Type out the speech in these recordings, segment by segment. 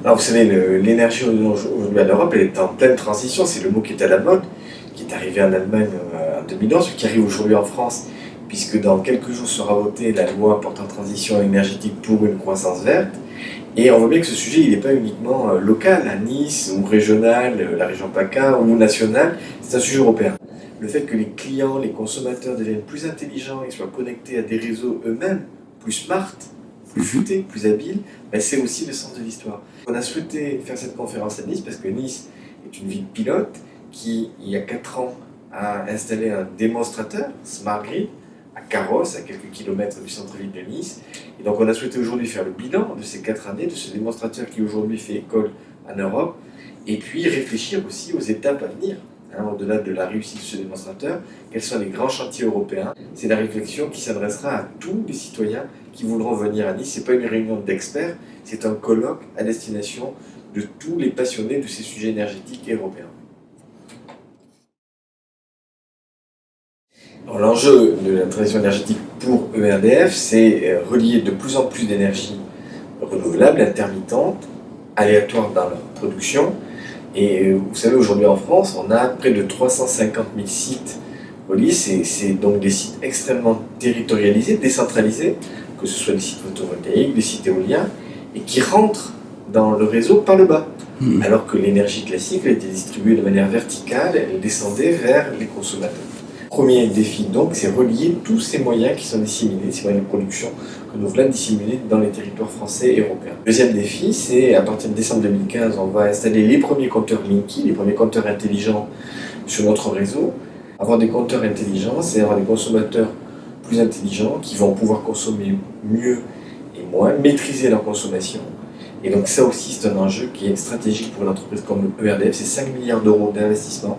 Alors, vous savez, l'énergie aujourd'hui en Europe, elle est en pleine transition. C'est le mot qui est à la mode, qui est arrivé en Allemagne en 2011, qui arrive aujourd'hui en France, puisque dans quelques jours sera votée la loi portant transition énergétique pour une croissance verte. Et on voit bien que ce sujet, il n'est pas uniquement local, à Nice, ou régional, la région PACA, ou national, c'est un sujet européen. Le fait que les clients, les consommateurs deviennent plus intelligents et soient connectés à des réseaux eux-mêmes, plus smart, plus futés, plus habiles, ben c'est aussi le sens de l'histoire. On a souhaité faire cette conférence à Nice parce que Nice est une ville pilote qui, il y a 4 ans, a installé un démonstrateur, Smart Grid, à Carros, à quelques kilomètres du centre-ville de Nice. Et donc on a souhaité aujourd'hui faire le bilan de ces 4 années, de ce démonstrateur qui aujourd'hui fait école en Europe, et puis réfléchir aussi aux étapes à venir. Au-delà de la réussite de ce démonstrateur, quels sont les grands chantiers européens? C'est la réflexion qui s'adressera à tous les citoyens qui voudront venir à Nice. Ce n'est pas une réunion d'experts, c'est un colloque à destination de tous les passionnés de ces sujets énergétiques européens. L'enjeu de la transition énergétique pour ERDF, c'est relier de plus en plus d'énergie renouvelable, intermittente, aléatoire dans leur production. Et vous savez, aujourd'hui en France, on a près de 350 000 sites reliés. C'est donc des sites extrêmement territorialisés, décentralisés, que ce soit des sites photovoltaïques, des sites éoliens, et qui rentrent dans le réseau par le bas. Alors que l'énergie classique, elle était distribuée de manière verticale, elle descendait vers les consommateurs. Premier défi, donc, c'est relier tous ces moyens qui sont disséminés, ces moyens de production renouvelable disséminés dans les territoires français et européens. Deuxième défi, c'est à partir de décembre 2015, on va installer les premiers compteurs Linky, les premiers compteurs intelligents sur notre réseau. Avoir des compteurs intelligents, c'est avoir des consommateurs plus intelligents qui vont pouvoir consommer mieux et moins, maîtriser leur consommation. Et donc ça aussi, c'est un enjeu qui est stratégique pour une entreprise comme ERDF, c'est 5 milliards d'euros d'investissement.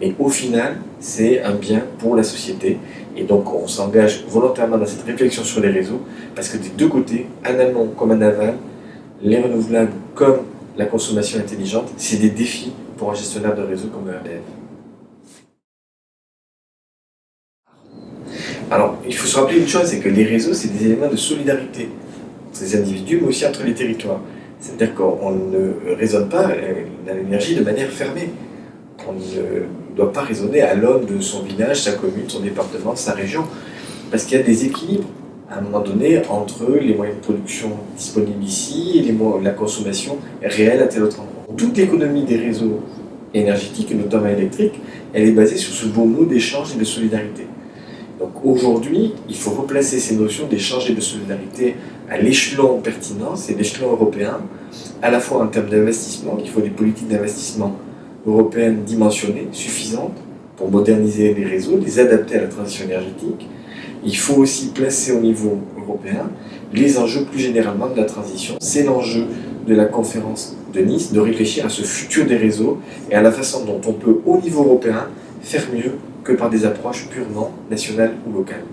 Mais au final, c'est un bien pour la société. Et donc, on s'engage volontairement dans cette réflexion sur les réseaux, parce que des deux côtés, en amont comme en aval, les renouvelables comme la consommation intelligente, c'est des défis pour un gestionnaire de réseau comme ERDF. Alors, il faut se rappeler une chose, c'est que les réseaux, c'est des éléments de solidarité entre les individus, mais aussi entre les territoires. C'est-à-dire qu'on ne raisonne pas l'énergie de manière fermée. On ne doit pas raisonner à l'aune de son village, sa commune, son département, sa région, parce qu'il y a des équilibres à un moment donné entre les moyens de production disponibles ici et la consommation réelle à tel autre endroit. Toute l'économie des réseaux énergétiques, notamment électriques, elle est basée sur ce beau mot d'échange et de solidarité. Donc aujourd'hui, il faut replacer ces notions d'échange et de solidarité à l'échelon pertinent, c'est l'échelon européen, à la fois en termes d'investissement, il faut des politiques d'investissement européennes dimensionnées, suffisantes pour moderniser les réseaux, les adapter à la transition énergétique. Il faut aussi placer au niveau européen les enjeux plus généralement de la transition. C'est l'enjeu de la conférence de Nice, de réfléchir à ce futur des réseaux et à la façon dont on peut, au niveau européen, faire mieux que par des approches purement nationales ou locales.